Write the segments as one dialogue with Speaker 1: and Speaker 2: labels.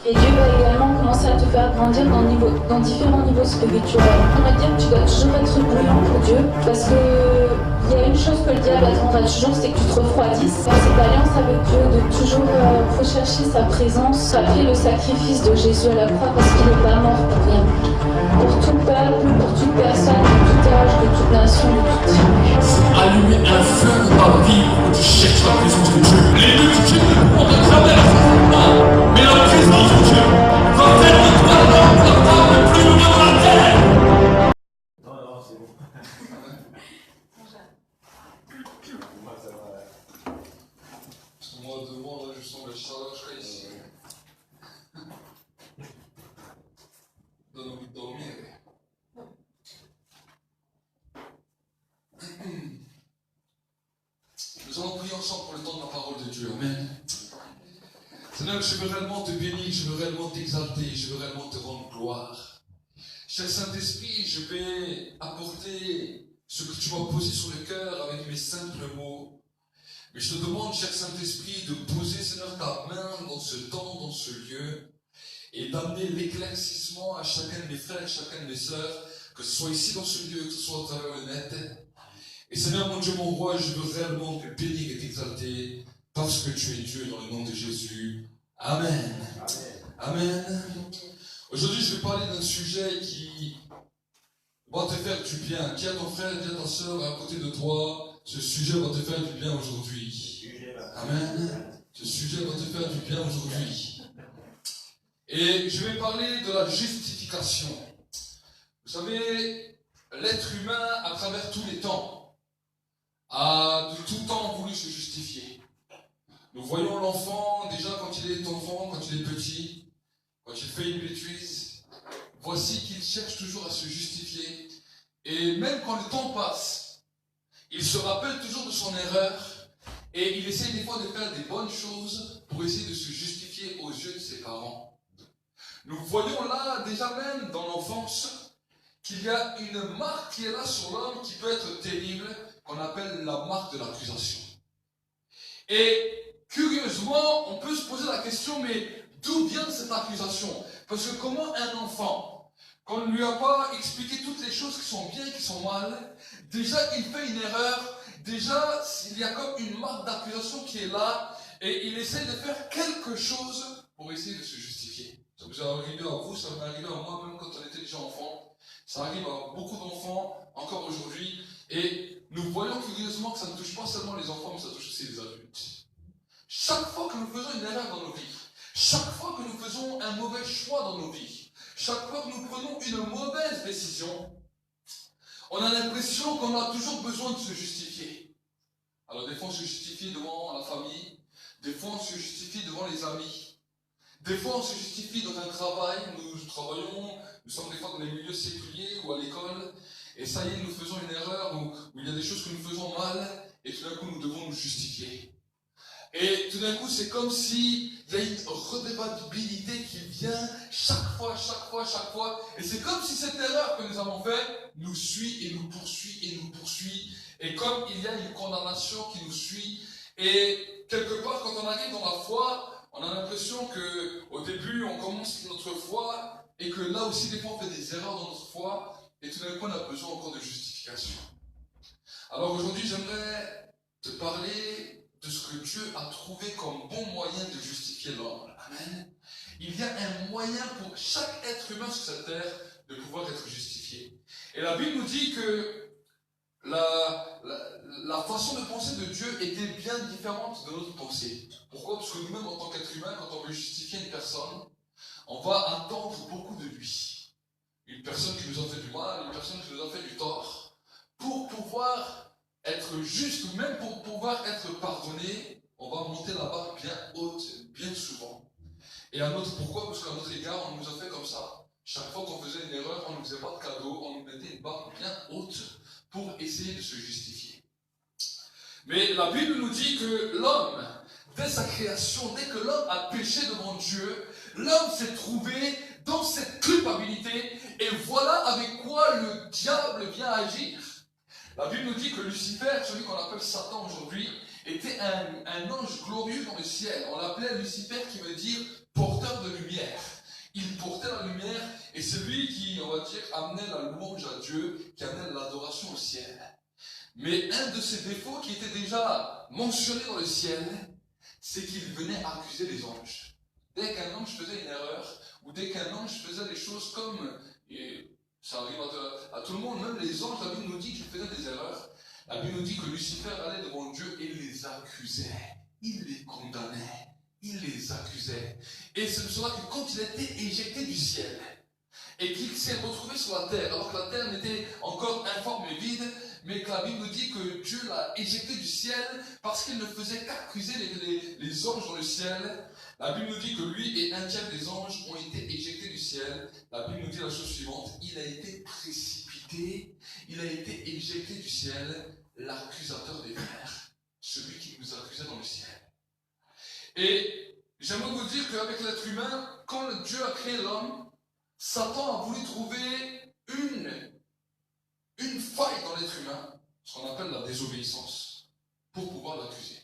Speaker 1: Et Dieu va également commencer à te faire grandir dans différents niveaux spirituels. On va dire que tu dois toujours être bouillant pour Dieu, parce que il y a une chose que le diable attendra toujours, c'est que tu te refroidisses. Dans cette alliance avec Dieu, de toujours rechercher sa présence, rappeler le sacrifice de Jésus à la croix, parce qu'il n'est pas mort pour rien. Pour tout peuple, pour toute personne, de tout âge, de toute nation, de toute tribu.
Speaker 2: Allumer un feu dans ta vie où tu cherches la présence de Dieu. Les multitudes ne pourront te traverser, mais la présence de Dieu va faire de toi l'homme, la femme le plus heureux de la terre.
Speaker 3: Non, c'est bon.
Speaker 4: Parce que moi, devant, là, je sens la chaleur jusqu'à ici. Donne envie de dormir. Nous allons prier ensemble pour le temps de la parole de Dieu. Amen. Seigneur, je veux réellement te bénir, je veux réellement t'exalter, je veux réellement te rendre gloire. Cher Saint-Esprit, je vais apporter ce que tu m'as posé sur le cœur avec mes simples mots. Mais je te demande, cher Saint-Esprit, de poser, Seigneur, ta main dans ce temps, dans ce lieu, et d'amener l'éclaircissement à chacun de mes frères, chacun de mes sœurs, que ce soit ici dans ce lieu, que ce soit à travers le net. Et Seigneur, mon Dieu, mon roi, je veux réellement te bénir et t'exalter, parce que tu es Dieu, dans le nom de Jésus. Amen. Amen. Amen. Aujourd'hui, je vais parler d'un sujet qui va te faire du bien. Dis à ton frère, dis à ta sœur à côté de toi, ce sujet va te faire du bien aujourd'hui. Amen. Ce sujet va te faire du bien aujourd'hui. Et je vais parler de la justification. Vous savez, l'être humain, à travers tous les temps, a de tout temps voulu se justifier. Nous voyons l'enfant, déjà quand il est enfant, quand il est petit, quand il fait une bêtise, voici qu'il cherche toujours à se justifier. Et même quand le temps passe, il se rappelle toujours de son erreur et il essaie des fois de faire des bonnes choses pour essayer de se justifier aux yeux de ses parents. Nous voyons là, déjà même dans l'enfance, qu'il y a une marque qui est là sur l'homme qui peut être terrible, qu'on appelle la marque de l'accusation. Et curieusement, on peut se poser la question, mais d'où vient cette accusation? Parce que comment un enfant, quand on ne lui a pas expliqué toutes les choses qui sont bien et qui sont mal, déjà il fait une erreur, déjà il y a comme une marque d'accusation qui est là, et il essaie de faire quelque chose pour essayer de se justifier. Ça vous est arrivé à vous, ça m'est arrivé à moi, même quand on était déjà enfant. Ça arrive à beaucoup d'enfants, encore aujourd'hui, et nous voyons curieusement que ça ne touche pas seulement les enfants, mais ça touche aussi les adultes. Chaque fois que nous faisons une erreur dans nos vies, chaque fois que nous faisons un mauvais choix dans nos vies, chaque fois que nous prenons une mauvaise décision, on a l'impression qu'on a toujours besoin de se justifier. Alors des fois on se justifie devant la famille, des fois on se justifie devant les amis, des fois on se justifie dans un travail, nous travaillons, nous sommes des fois dans les milieux séculiers ou à l'école, et ça y est, nous faisons une erreur où il y a des choses que nous faisons mal, et tout d'un coup nous devons nous justifier. Et tout d'un coup, c'est comme s'il y a une redevabilité qui vient chaque fois. Et c'est comme si cette erreur que nous avons faite nous suit et nous poursuit. Et comme il y a une condamnation qui nous suit. Et quelque part, quand on arrive dans la foi, on a l'impression qu'au début, on commence notre foi et que là aussi, des fois, on fait des erreurs dans notre foi. Et tout d'un coup, on a besoin encore de justification. Alors aujourd'hui, j'aimerais te parler de ce que Dieu a trouvé comme bon moyen de justifier l'homme. Amen. Il y a un moyen pour chaque être humain sur cette terre de pouvoir être justifié. Et la Bible nous dit que la façon de penser de Dieu était bien différente de notre pensée. Pourquoi? Parce que nous-mêmes, en tant qu'être humain, quand on veut justifier une personne, on va attendre beaucoup de lui. Une personne qui nous a fait du mal, une personne qui nous a fait du tort, pour pouvoir être juste, ou même pour pouvoir être pardonné, on va monter la barre bien haute, bien souvent. Et à notre pourquoi? Parce qu'à notre égard, on nous a fait comme ça. Chaque fois qu'on faisait une erreur, on ne nous faisait pas de cadeau, on nous mettait une barre bien haute pour essayer de se justifier. Mais la Bible nous dit que l'homme, dès sa création, dès que l'homme a péché devant Dieu, l'homme s'est trouvé dans cette culpabilité, et voilà avec quoi le diable vient agir. La Bible nous dit que Lucifer, celui qu'on appelle Satan aujourd'hui, était un ange glorieux dans le ciel. On l'appelait Lucifer, qui veut dire porteur de lumière. amenait la louange à Dieu, qui amenait l'adoration au ciel. Mais un de ses défauts qui était déjà mentionné dans le ciel, c'est qu'il venait accuser les anges. Dès qu'un ange faisait une erreur, ou dès qu'un ange faisait des choses comme, et ça arrive à tout le monde, même les anges, la Bible nous dit qu'ils faisaient des erreurs. La Bible nous dit que Lucifer allait devant Dieu et les accusait. Il les condamnait. Il les accusait. Et c'est pour cela que quand il a été éjecté du ciel, et qu'il s'est retrouvé sur la terre, alors que la terre n'était encore informe et vide, mais que la Bible nous dit que Dieu l'a éjecté du ciel parce qu'il ne faisait qu'accuser les anges dans le ciel. La Bible nous dit que lui et un tiers des anges ont été éjectés du ciel. La Bible nous dit la chose suivante: il a été précipité, il a été éjecté du ciel, l'accusateur des frères, celui qui nous accusait dans le ciel. Et j'aimerais vous dire qu'avec l'être humain, quand Dieu a créé l'homme, Satan a voulu trouver une faille dans l'être humain, ce qu'on appelle la désobéissance, pour pouvoir l'accuser.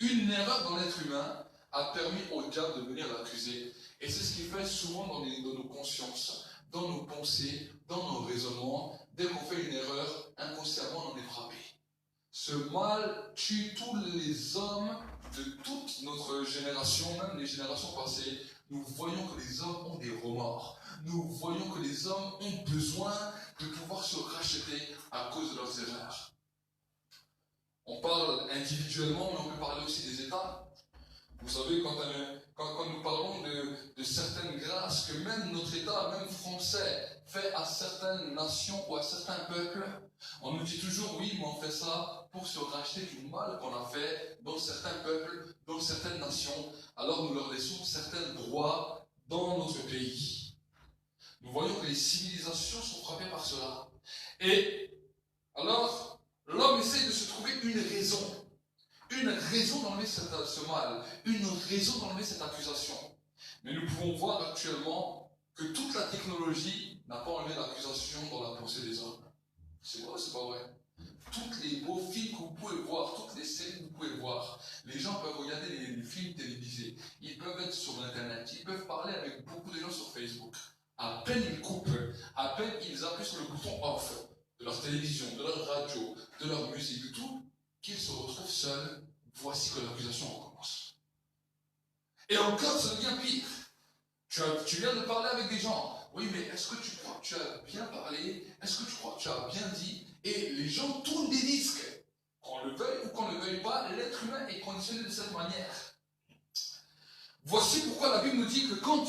Speaker 4: Une erreur dans l'être humain a permis au diable de venir l'accuser. Et c'est ce qu'il fait souvent dans nos consciences, dans nos pensées, dans nos raisonnements. Dès qu'on fait une erreur, inconsciemment on en est frappé. Ce mal tue tous les hommes de toute notre génération, même les générations passées. Nous voyons que les hommes ont des remords. Nous voyons que les hommes ont besoin de pouvoir se racheter à cause de leurs erreurs. On parle individuellement, mais on peut parler aussi des États. Vous savez, quand nous parlons de certaines grâces que même notre État, même français, fait à certaines nations ou à certains peuples, on nous dit toujours, oui, mais on fait ça pour se racheter du mal qu'on a fait dans certains peuples, dans certaines nations. Alors nous leur laissons certains droits dans notre pays. Nous voyons que les civilisations sont frappées par cela. Et alors, l'homme essaie de se trouver une raison d'enlever ce mal, une raison d'enlever cette accusation. Mais nous pouvons voir actuellement que toute la technologie n'a pas enlevé l'accusation dans la pensée des hommes. C'est vrai ou c'est pas vrai? Tous les beaux films que vous pouvez voir, toutes les séries que vous pouvez voir, les gens peuvent regarder les films télévisés, ils peuvent être sur Internet, ils peuvent parler avec beaucoup de gens sur Facebook. À peine ils coupent, à peine ils appuient sur le bouton off de leur télévision, de leur radio, de leur musique, de tout, qu'ils se retrouvent seuls. Voici que l'accusation recommence. Et encore, ça devient pire. Tu viens de parler avec des gens. Oui, mais est-ce que tu crois que tu as bien parlé? Est-ce que tu crois que tu as bien dit? Et les gens tournent des disques. Qu'on le veuille ou qu'on ne le veuille pas, l'être humain est conditionné de cette manière. Voici pourquoi la Bible nous dit que quand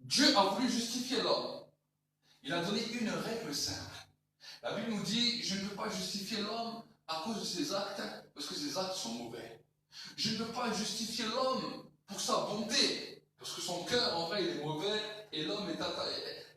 Speaker 4: Dieu a voulu justifier l'homme, il a donné une règle simple. La Bible nous dit, je ne peux pas justifier l'homme à cause de ses actes, parce que ses actes sont mauvais. Je ne peux pas justifier l'homme pour sa bonté, parce que son cœur, en vrai, il est mauvais, et l'homme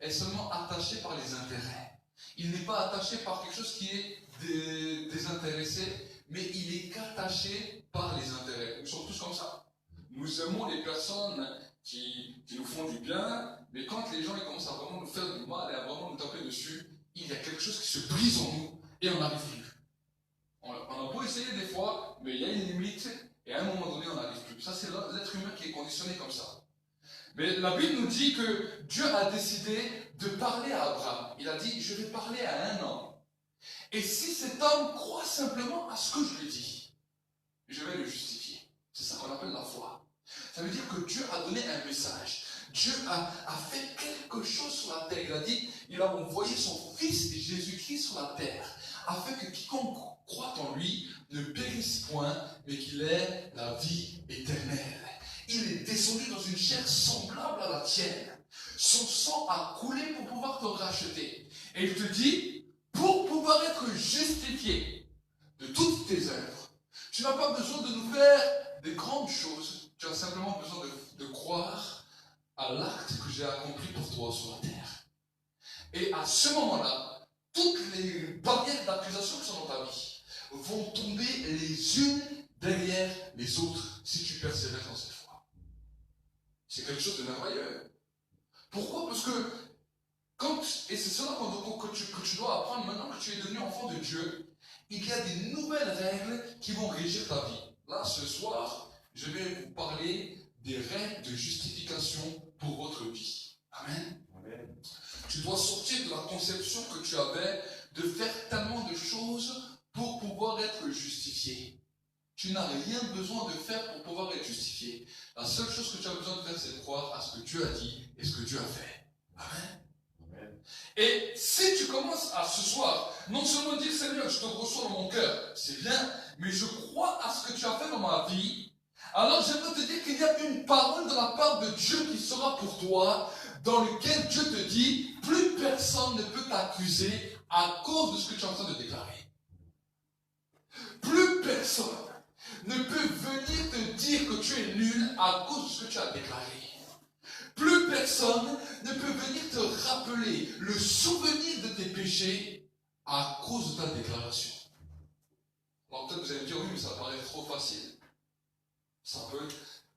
Speaker 4: est seulement attaché par les intérêts. Il n'est pas attaché par quelque chose qui est désintéressé, mais il est qu'attaché par les intérêts. Nous sommes tous comme ça. Nous aimons les personnes qui nous font du bien, mais quand les gens ils commencent à vraiment nous faire du mal et à vraiment nous taper dessus, il y a quelque chose qui se brise en nous, et on n'arrive plus. On a beau essayer des fois, mais il y a une limite, et à un moment donné, on n'arrive plus. Ça, c'est l'être humain qui est conditionné comme ça. Mais la Bible nous dit que Dieu a décidé de parler à Abraham. Il a dit, je vais parler à un homme. Et si cet homme croit simplement à ce que je lui dis, je vais le justifier. C'est ça qu'on appelle la foi. Ça veut dire que Dieu a donné un message. Dieu a fait quelque chose sur la terre. Il a envoyé son fils Jésus-Christ sur la terre, afin que quiconque croit en lui ne périsse point, mais qu'il ait la vie éternelle. Il est descendu dans une chair semblable à la tienne. Son sang a coulé pour pouvoir te racheter. Et il te dit, pour pouvoir être justifié de toutes tes œuvres, tu n'as pas besoin de nous faire des grandes choses. Tu as simplement besoin de croire à l'acte que j'ai accompli pour toi sur la terre. Et à ce moment-là, toutes les barrières d'accusation qui sont dans ta vie vont tomber les unes derrière les autres si tu persévères dans cette foi. C'est quelque chose de merveilleux. Pourquoi? Parce que et c'est cela que tu dois apprendre maintenant que tu es devenu enfant de Dieu, il y a des nouvelles règles qui vont régir ta vie. Là, ce soir, je vais vous parler des règles de justification pour votre vie. Amen.
Speaker 3: Amen.
Speaker 4: Tu dois sortir de la conception que tu avais de faire tellement de choses pour pouvoir être justifié. Tu n'as rien besoin de faire pour pouvoir être justifié. La seule chose que tu as besoin de faire, c'est de croire à ce que Dieu a dit et ce que Dieu a fait. Amen. Et si tu commences à ce soir, non seulement dire Seigneur, je te reçois dans mon cœur, c'est bien, mais je crois à ce que tu as fait dans ma vie, alors j'aimerais te dire qu'il y a une parole de la part de Dieu qui sera pour toi, dans lequel Dieu te dit, plus personne ne peut t'accuser à cause de ce que tu es en train de déclarer. Plus personne ne peut venir te dire que tu es nul à cause de ce que tu as déclaré. Plus personne ne peut venir te rappeler le souvenir de tes péchés à cause de ta déclaration. Alors peut-être vous allez me dire, oui, mais ça paraît trop facile.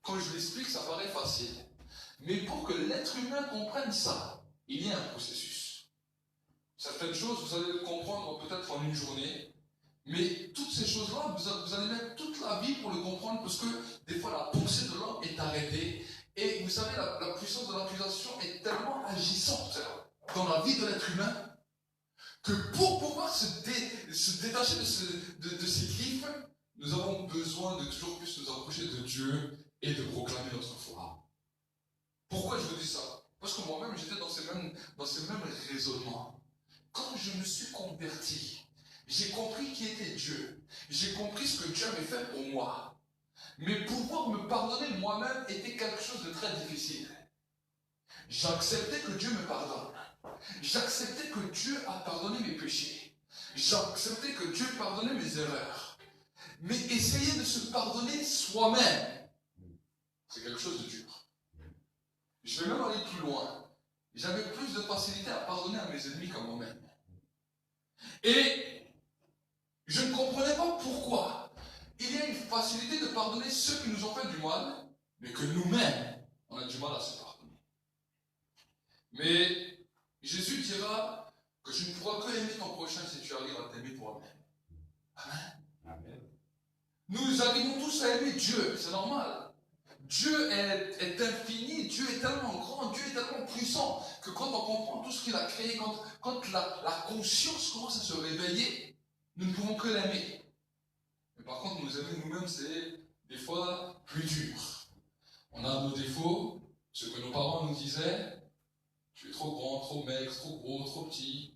Speaker 4: Quand je l'explique, ça paraît facile. Mais pour que l'être humain comprenne ça, il y a un processus. Certaines choses, vous allez le comprendre peut-être en une journée, mais toutes ces choses-là, vous allez mettre toute la vie pour le comprendre, parce que des fois la pensée de l'homme est arrêtée. Et vous savez, la puissance de l'accusation est tellement agissante dans la vie de l'être humain que pour pouvoir se détacher de ces griffes, nous avons besoin de toujours plus nous approcher de Dieu et de proclamer notre foi. Pourquoi je vous dis ça? Parce que moi-même, j'étais dans ces mêmes raisonnements. Quand je me suis converti, j'ai compris qui était Dieu. J'ai compris ce que Dieu avait fait pour moi. Mais pouvoir me pardonner moi-même était quelque chose de très difficile. J'acceptais que Dieu me pardonne. J'acceptais que Dieu a pardonné mes péchés. J'acceptais que Dieu pardonnait mes erreurs. Mais essayer de se pardonner soi-même, c'est quelque chose de dur. Je vais même aller plus loin. J'avais plus de facilité à pardonner à mes ennemis qu'à moi-même. Et je ne comprenais pas pourquoi. Il y a une facilité de pardonner ceux qui nous ont fait du mal, mais que nous-mêmes, on a du mal à se pardonner. Mais Jésus dira que tu ne pourras que aimer ton prochain si tu arrives à t'aimer toi-même. Amen. Amen. Nous arrivons tous à aimer Dieu, c'est normal. Dieu est infini, Dieu est tellement grand, Dieu est tellement puissant, que quand on comprend tout ce qu'il a créé, quand la conscience commence à se réveiller, nous ne pouvons que l'aimer. Mais par contre, nous aimer nous-mêmes, c'est des fois plus dur. On a nos défauts, ce que nos parents nous disaient, tu es trop grand, trop maigre, trop gros, trop petit.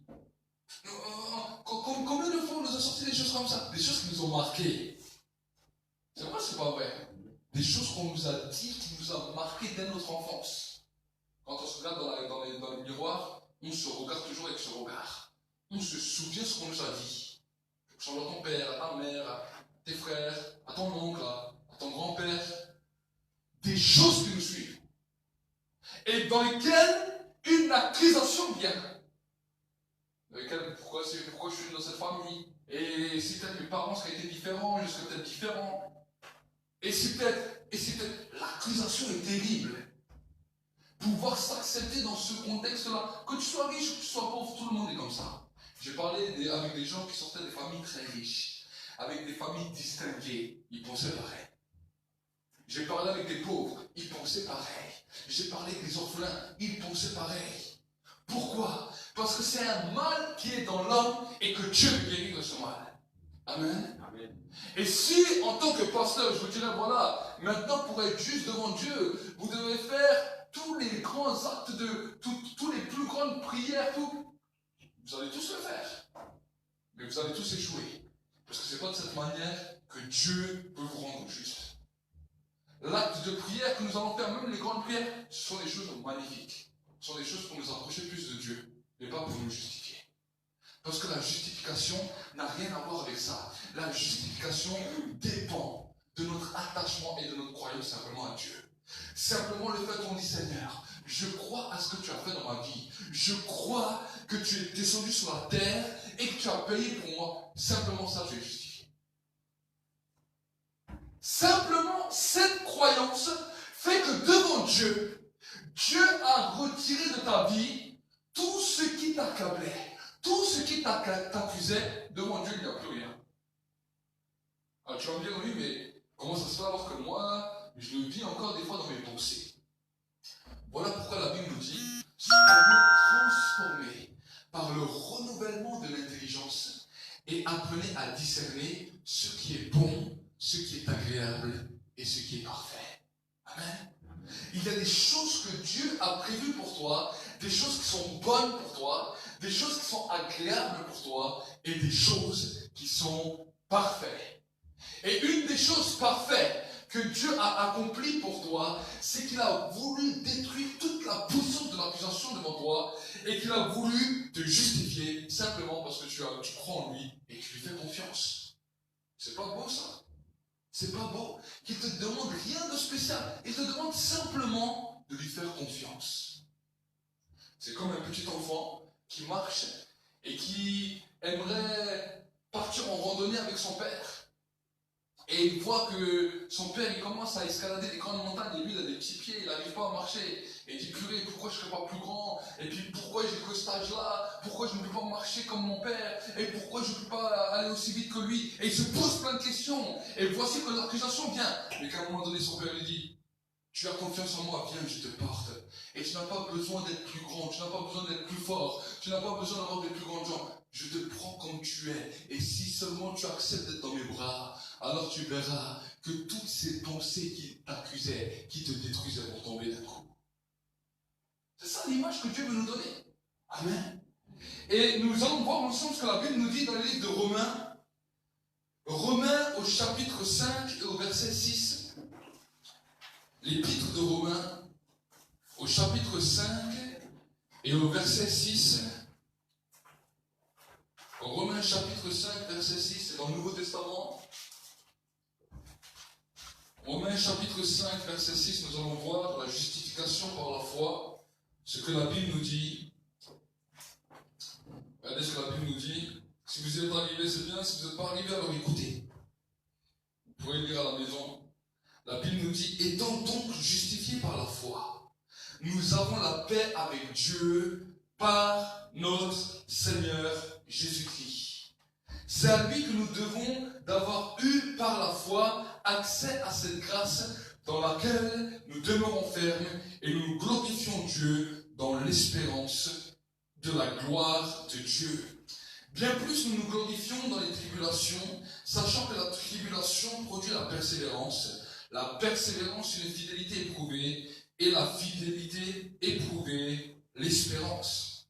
Speaker 4: Combien de fois on nous a sorti des choses comme ça? Des choses qui nous ont marqués. C'est vrai, c'est pas vrai. Des choses qu'on nous a dit, qui nous ont marqués dès notre enfance. Quand on se regarde dans le miroir, on se regarde toujours avec ce regard. On se souvient de ce qu'on nous a dit. Je ressemble à ton père, à ta mère, à tes frères, à ton oncle, à ton grand-père. Des choses qui nous suivent. Et dans lesquelles une accusation vient. Dans lesquelles, pourquoi je suis dans cette famille? Et si peut-être mes parents seraient été différents, je serais peut-être différent. Et si peut-être l'accusation est terrible. Pouvoir s'accepter dans ce contexte-là, que tu sois riche ou que tu sois pauvre, tout le monde est comme ça. J'ai parlé avec des gens qui sortaient des familles très riches, avec des familles distinguées, ils pensaient pareil. J'ai parlé avec des pauvres, ils pensaient pareil. J'ai parlé avec des orphelins, ils pensaient pareil. Pourquoi? Parce que c'est un mal qui est dans l'homme et que Dieu veut guérir de ce mal. Amen. Amen. Et si, en tant que pasteur, je vous dirais, voilà, maintenant pour être juste devant Dieu, vous devez faire tous les grands actes tous les plus grandes prières, tout. Vous allez tous le faire. Mais vous allez tous échouer. Parce que ce n'est pas de cette manière que Dieu peut vous rendre juste. L'acte de prière que nous allons faire, même les grandes prières, ce sont des choses magnifiques. Ce sont des choses pour nous approcher plus de Dieu, mais pas pour nous justifier. Parce que la justification n'a rien à voir avec ça. La justification dépend de notre attachement et de notre croyance simplement à Dieu. Simplement le fait qu'on dit Seigneur, je crois à ce que tu as fait dans ma vie. Je crois que tu es descendu sur la terre et que tu as payé pour moi. Simplement ça, tu es justifié. Simplement, cette croyance fait que devant Dieu, Dieu a retiré de ta vie tout ce qui t'accablait, tout ce qui t'accusait. Devant Dieu, il n'y a plus rien. Alors tu vas me dire, oui, mais comment ça se fait alors que moi, je le vis encore des fois dans mes pensées? Voilà pourquoi la Bible nous dit, soyez transformés apprenez à discerner ce qui est bon, ce qui est agréable et ce qui est parfait. Amen. Il y a des choses que Dieu a prévues pour toi, des choses qui sont bonnes pour toi, des choses qui sont agréables pour toi et des choses qui sont parfaites. Et une des choses parfaites que Dieu a accomplies pour toi, c'est qu'il a voulu détruire toute la puissance de l'accusation devant toi et qu'il a voulu te justifier simplement parce que tu crois en lui et que tu lui fais confiance. C'est pas beau ça? C'est pas beau qu'il te demande rien de spécial. Il te demande simplement de lui faire confiance. C'est comme un petit enfant qui marche et qui aimerait partir en randonnée avec son père. Et il voit que son père il commence à escalader des grandes montagnes et lui il a des petits pieds, il n'arrive pas à marcher. Et il dit purée, pourquoi je ne serais pas plus grand? Et puis pourquoi j'ai que cet âge-là? Pourquoi je ne peux pas marcher comme mon père? Et pourquoi je ne peux pas aller aussi vite que lui? Et il se pose plein de questions. Et voici que l'accusation vient. Mais qu'à un moment donné son père lui dit tu as confiance en moi, viens, je te porte. Et tu n'as pas besoin d'être plus grand, tu n'as pas besoin d'être plus fort, tu n'as pas besoin d'avoir des plus grandes jambes. Je te prends comme tu es. Et si seulement tu acceptes d'être dans mes bras, alors tu verras que toutes ces pensées qui t'accusaient, qui te détruisaient vont tomber d'un coup. C'est ça l'image que Dieu veut nous donner. Amen. Et nous allons voir ensemble ce que la Bible nous dit dans le livre de Romains. Romains au chapitre 5 et au verset 6. L'épître de Romains au chapitre 5 et au verset 6. Romains chapitre 5 verset 6, c'est dans le Nouveau Testament. Romains chapitre 5 verset 6, nous allons voir la justification par la foi, ce que la Bible nous dit. Regardez ce que la Bible nous dit. Si vous êtes arrivé, c'est bien. Si vous n'êtes pas arrivé, alors écoutez. Vous pourrez lire à la maison. La Bible nous dit, étant donc justifiés par la foi, nous avons la paix avec Dieu par notre Seigneur Jésus-Christ. C'est à lui que nous devons d'avoir eu par la foi accès à cette grâce dans laquelle nous demeurons fermes et nous glorifions Dieu dans l'espérance de la gloire de Dieu. Bien plus nous nous glorifions dans les tribulations, sachant que la tribulation produit la persévérance, une fidélité éprouvée, et la fidélité éprouvée, l'espérance.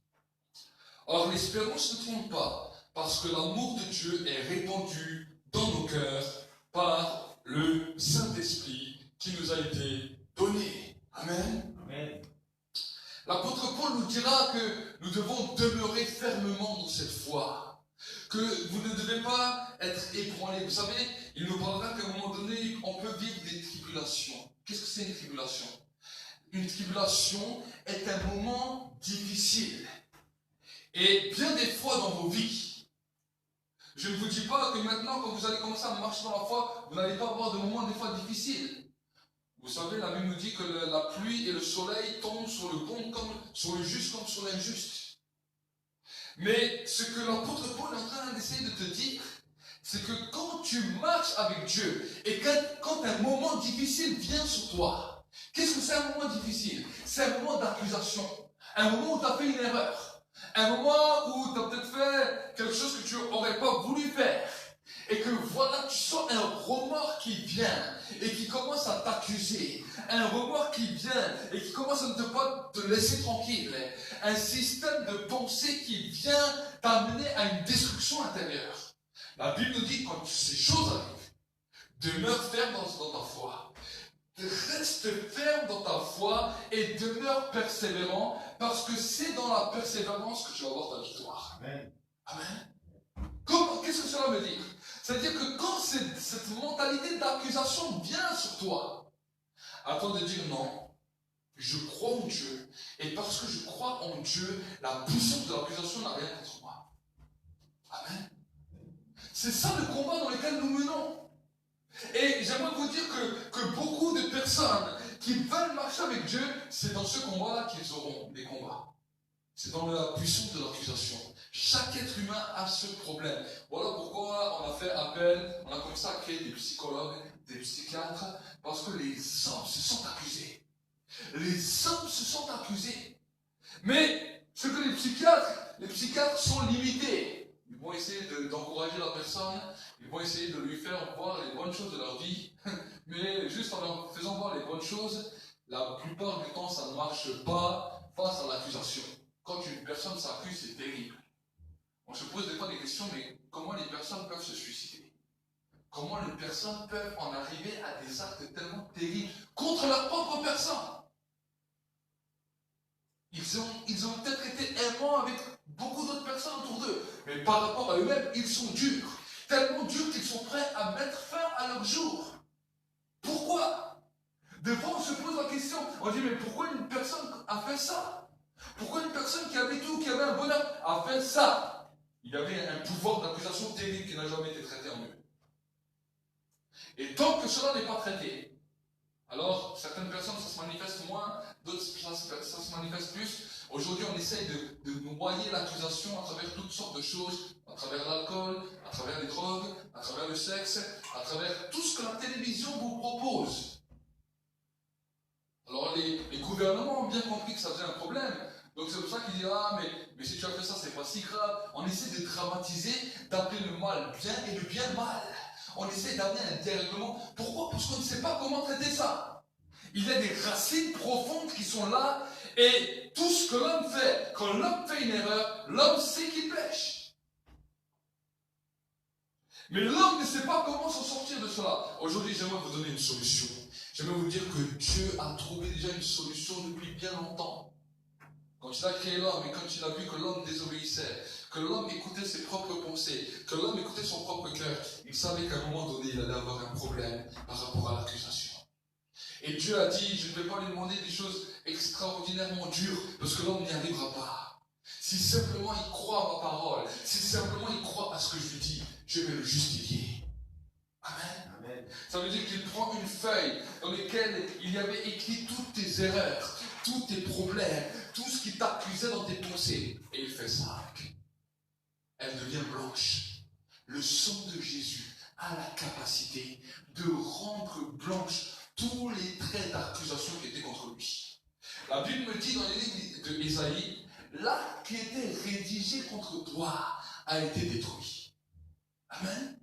Speaker 4: Or, l'espérance ne trompe pas, parce que l'amour de Dieu est répandu dans nos cœurs par le Saint-Esprit qui nous a été donné. Amen. Amen. L'apôtre Paul nous dira que nous devons demeurer fermement dans cette foi. Que vous ne devez pas être ébranlés. Vous savez, il nous parlera qu'à un moment donné, on peut vivre des tribulations. Qu'est-ce que c'est une tribulation? Une tribulation est un moment difficile. Et bien des fois dans vos vies, je ne vous dis pas que maintenant, quand vous allez commencer à marcher dans la foi, vous n'allez pas avoir de moments des fois difficiles. Vous savez, la Bible nous dit que la pluie et le soleil tombent sur le bon comme sur le juste comme sur l'injuste. Mais ce que l'apôtre Paul est en train d'essayer de te dire, c'est que quand tu marches avec Dieu et quand un moment difficile vient sur toi, qu'est-ce que c'est un moment difficile? C'est un moment d'accusation, un moment où tu as fait une erreur, un moment où tu as peut-être fait quelque chose que tu n'aurais pas voulu faire. Et que voilà, tu sens un remords qui vient et qui commence à t'accuser. Un remords qui vient et qui commence à ne pas te laisser tranquille. Un système de pensée qui vient t'amener à une destruction intérieure. La Bible nous dit quand ces choses arrivent, demeure ferme dans ta foi. Reste ferme dans ta foi et demeure persévérant parce que c'est dans la persévérance que tu vas avoir ta victoire. Amen. Amen. Qu'est-ce que cela veut dire? C'est-à-dire que quand cette mentalité d'accusation vient sur toi, attends de dire non, je crois en Dieu, et parce que je crois en Dieu, la puissance de l'accusation n'a rien contre moi. Amen. C'est ça le combat dans lequel nous menons. Et j'aimerais vous dire que beaucoup de personnes qui veulent marcher avec Dieu, c'est dans ce combat-là qu'ils auront des combats. C'est dans la puissance de l'accusation. Chaque être humain a ce problème. Voilà pourquoi on a fait appel, on a commencé à créer des psychologues, des psychiatres, parce que les hommes se sentent accusés. Les hommes se sentent accusés. Mais ce que les psychiatres sont limités ils vont essayer d'encourager la personne, ils vont essayer de lui faire voir les bonnes choses de leur vie, mais juste en leur faisant voir les bonnes choses, la plupart du temps, ça ne marche pas face à l'accusation. Quand une personne s'accuse, c'est terrible. On se pose des fois des questions, mais comment les personnes peuvent se suicider? Comment les personnes peuvent en arriver à des actes tellement terribles contre leur propre personne? Ils ont peut-être été aimants avec beaucoup d'autres personnes autour d'eux, mais par rapport à eux-mêmes, ils sont durs. Tellement durs qu'ils sont prêts à mettre fin à leur jour. Pourquoi? Des fois, on se pose la question, on dit, mais pourquoi une personne a fait ça? Pourquoi une personne qui avait tout, qui avait un bonheur, a fait ça? Il y avait un pouvoir d'accusation terrible qui n'a jamais été traité en eux. Et tant que cela n'est pas traité, alors certaines personnes, ça se manifeste moins, d'autres, ça se manifeste plus. Aujourd'hui, on essaye de noyer l'accusation à travers toutes sortes de choses, à travers l'alcool, à travers les drogues, à travers le sexe, à travers tout ce que la télévision vous propose. Alors les gouvernements ont bien compris que ça faisait un problème. Donc c'est pour ça qu'ils disent, ah mais si tu as fait ça, c'est pas si grave. On essaie de dramatiser, d'appeler le mal bien et le bien mal. On essaie d'amener un dérèglement. Pourquoi? Parce qu'on ne sait pas comment traiter ça. Il y a des racines profondes qui sont là, et tout ce que l'homme fait, quand l'homme fait une erreur, l'homme sait qu'il pêche. Mais l'homme ne sait pas comment s'en sortir de cela. Aujourd'hui, j'aimerais vous donner une solution. J'aimerais vous dire que Dieu a trouvé déjà une solution depuis bien longtemps. Quand il a créé l'homme et quand il a vu que l'homme désobéissait, que l'homme écoutait ses propres pensées, que l'homme écoutait son propre cœur, il savait qu'à un moment donné, il allait avoir un problème par rapport à l'accusation. Et Dieu a dit, je ne vais pas lui demander des choses extraordinairement dures, parce que l'homme n'y arrivera pas. Si simplement il croit à ma parole, si simplement il croit à ce que je lui dis, je vais le justifier. Amen. Amen. Ça veut dire qu'il prend une feuille dans laquelle il y avait écrit toutes tes erreurs, tous tes problèmes, tout ce qui t'accusait dans tes pensées. Et il fait ça avec. Elle devient blanche. Le sang de Jésus a la capacité de rendre blanche tous les traits d'accusation qui étaient contre lui. La Bible me dit dans les livres d'Ésaïe, l'acte qui était rédigé contre toi a été détruit. Amen.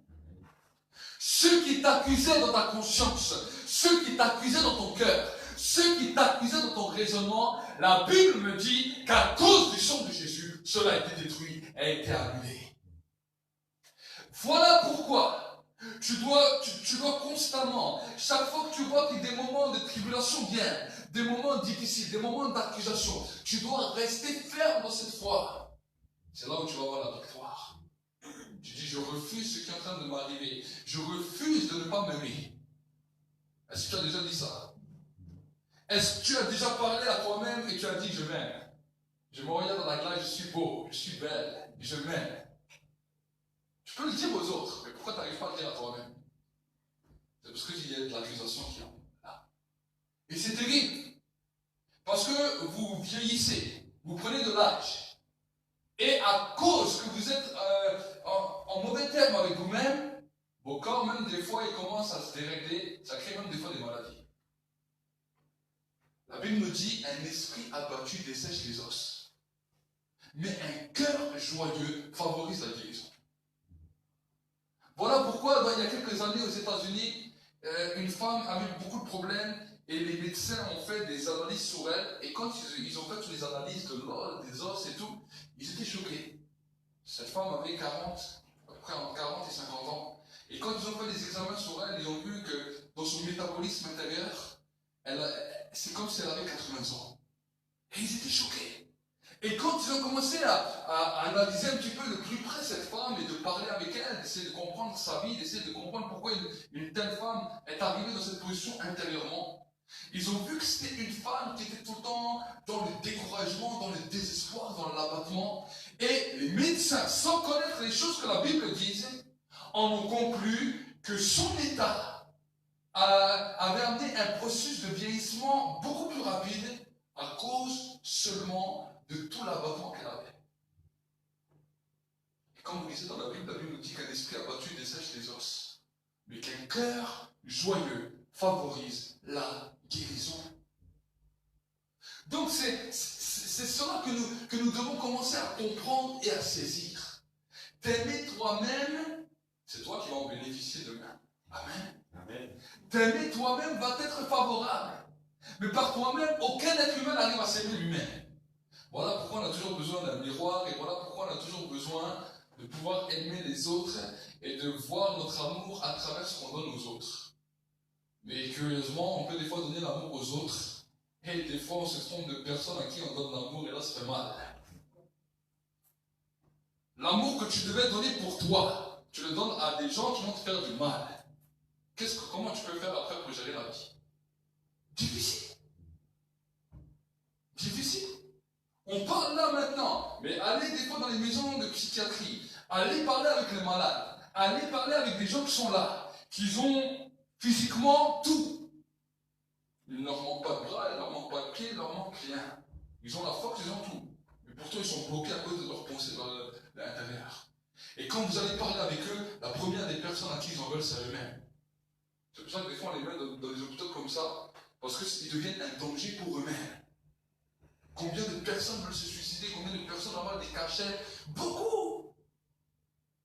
Speaker 4: Ceux qui t'accusaient dans ta conscience, ceux qui t'accusaient dans ton cœur, ceux qui t'accusaient dans ton raisonnement, la Bible me dit qu'à cause du sang de Jésus, cela a été détruit, a été annulé. Voilà pourquoi tu dois constamment, chaque fois que tu vois que des moments de tribulation viennent, des moments difficiles, des moments d'accusation, tu dois rester ferme dans cette foi. C'est là où tu vas avoir la victoire. Tu dis, je refuse ce qui est en train de m'arriver. Je refuse de ne pas m'aimer. Est-ce que tu as déjà dit ça? Est-ce que tu as déjà parlé à toi-même et tu as dit, je m'aime? Je me regarde dans la glace, je suis beau, je suis belle, je m'aime. Tu peux le dire aux autres, mais pourquoi tu n'arrives pas à le dire à toi-même? C'est parce qu'il y a de l'accusation qui est là. Et c'est terrible. Parce que vous vieillissez, vous prenez de l'âge. Et à cause que vous êtes en mauvais terme avec vous-même, vos corps, même des fois, ils commencent à se dérégler. Ça crée même des fois des maladies. La Bible nous dit, un esprit abattu dessèche les os. Mais un cœur joyeux favorise la guérison. Voilà pourquoi, il y a quelques années aux États-Unis, une femme avait beaucoup de problèmes et les médecins ont fait des analyses sur elle. Et quand ils ont fait toutes les analyses des os et tout, ils étaient choqués. Cette femme avait 40, à peu près entre 40 et 50 ans. Et quand ils ont fait des examens sur elle, ils ont vu que dans son métabolisme intérieur, c'est comme si elle avait 80 ans. Et ils étaient choqués. Et quand ils ont commencé à analyser un petit peu de plus près cette femme et de parler avec elle, d'essayer de comprendre sa vie, d'essayer de comprendre pourquoi une telle femme est arrivée dans cette position intérieurement, ils ont vu que c'était une femme qui était tout le temps dans le découragement, dans le désespoir, dans l'abattement. Et les médecins, sans connaître les choses que la Bible disait, en ont conclu que son état avait amené un processus de vieillissement beaucoup plus rapide à cause seulement de tout l'abattement qu'elle avait. Et comme vous lisez dans la Bible nous dit qu'un esprit abattu dessèche les os, mais qu'un cœur joyeux favorise la guérison. Donc c'est cela que nous devons commencer à comprendre et à saisir. T'aimer toi-même, c'est toi qui vas en bénéficier demain. Amen.
Speaker 3: Amen.
Speaker 4: T'aimer toi-même va être favorable. Mais par toi-même, aucun être humain n'arrive à s'aimer lui-même. Voilà pourquoi on a toujours besoin d'un miroir et voilà pourquoi on a toujours besoin de pouvoir aimer les autres et de voir notre amour à travers ce qu'on donne aux autres. Mais curieusement, on peut des fois donner l'amour aux autres et des fois on se trompe de personnes à qui on donne l'amour et là ça fait mal. L'amour que tu devais donner pour toi, tu le donnes à des gens qui vont te faire du mal. Comment tu peux faire après pour gérer la vie? Difficile. Difficile. On parle là maintenant, mais allez des fois dans les maisons de psychiatrie, allez parler avec les malades, allez parler avec des gens qui sont là, qui ont physiquement tout. Il ne leur manque pas de bras, il ne leur manque pas de pieds, il ne leur manque rien. Ils ont la force, ils ont tout. Mais pourtant, ils sont bloqués à cause de leurs pensées de l'intérieur. Et quand vous allez parler avec eux, la première des personnes à qui ils en veulent, c'est eux-mêmes. C'est pour ça que des fois, on les met dans des hôpitaux comme ça, parce qu'ils deviennent un danger pour eux-mêmes. Combien de personnes veulent se suicider? Combien de personnes avoir des cachets? Beaucoup!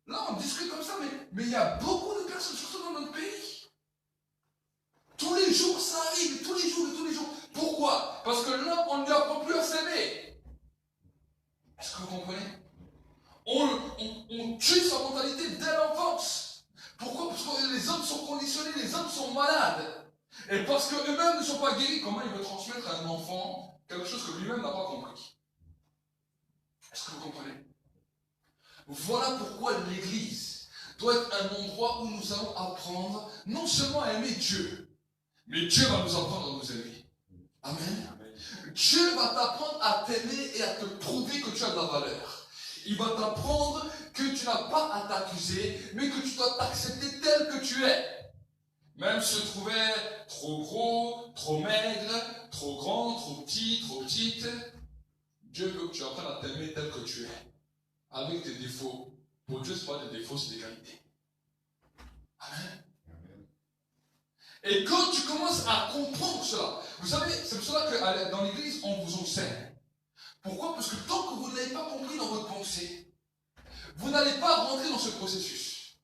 Speaker 4: Là, on discute comme ça, mais il y a beaucoup de personnes, surtout dans notre pays. Tous les jours, ça arrive, tous les jours. Pourquoi? Parce que là, on ne lui apprend plus à s'aimer. Est-ce que vous comprenez? On tue sa mentalité dès l'enfance. Pourquoi? Parce que les hommes sont conditionnés, les hommes sont malades. Et parce qu'eux-mêmes ne sont pas guéris, comment il veut transmettre à un enfant quelque chose que lui-même n'a pas compris? Est-ce que vous comprenez? Voilà pourquoi l'Église doit être un endroit où nous allons apprendre non seulement à aimer Dieu, mais Dieu va nous apprendre à nous aimer. Amen. Amen. Dieu va t'apprendre à t'aimer et à te prouver que tu as de la valeur. Il va t'apprendre que tu n'as pas à t'accuser, mais que tu dois t'accepter tel que tu es. Même si tu te trouvais trop gros, trop maigre, trop grand, trop petit, trop petite, Dieu veut que tu apprennes à t'aimer tel que tu es. Avec tes défauts. Pour Dieu, ce n'est pas des défauts, c'est des qualités. Amen. Et quand tu commences à comprendre cela, vous savez, c'est pour cela que dans l'église, on vous enseigne. Pourquoi? Parce que tant que vous n'avez pas compris dans votre pensée, vous n'allez pas rentrer dans ce processus.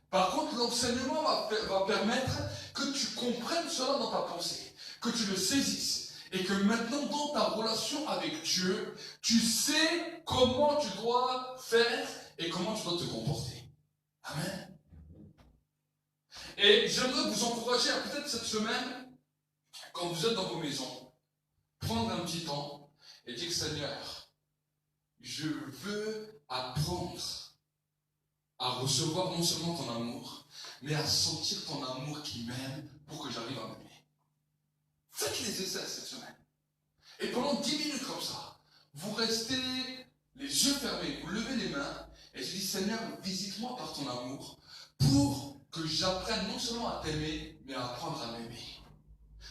Speaker 4: Par contre, l'enseignement va permettre que tu comprennes cela dans ta pensée, que tu le saisisses, et que maintenant, dans ta relation avec Dieu, tu sais comment tu dois faire et comment tu dois te comporter. Amen. Et j'aimerais vous encourager à peut-être cette semaine, quand vous êtes dans vos maisons, prendre un petit temps et dire: Seigneur, je veux apprendre à recevoir non seulement ton amour, mais à sentir ton amour qui m'aime pour que j'arrive à m'aimer. Faites les essais cette semaine. Et pendant 10 minutes comme ça, vous restez les yeux fermés, vous levez les mains et je dis: Seigneur, visite-moi par ton amour pour que j'apprenne non seulement à t'aimer, mais à apprendre à m'aimer.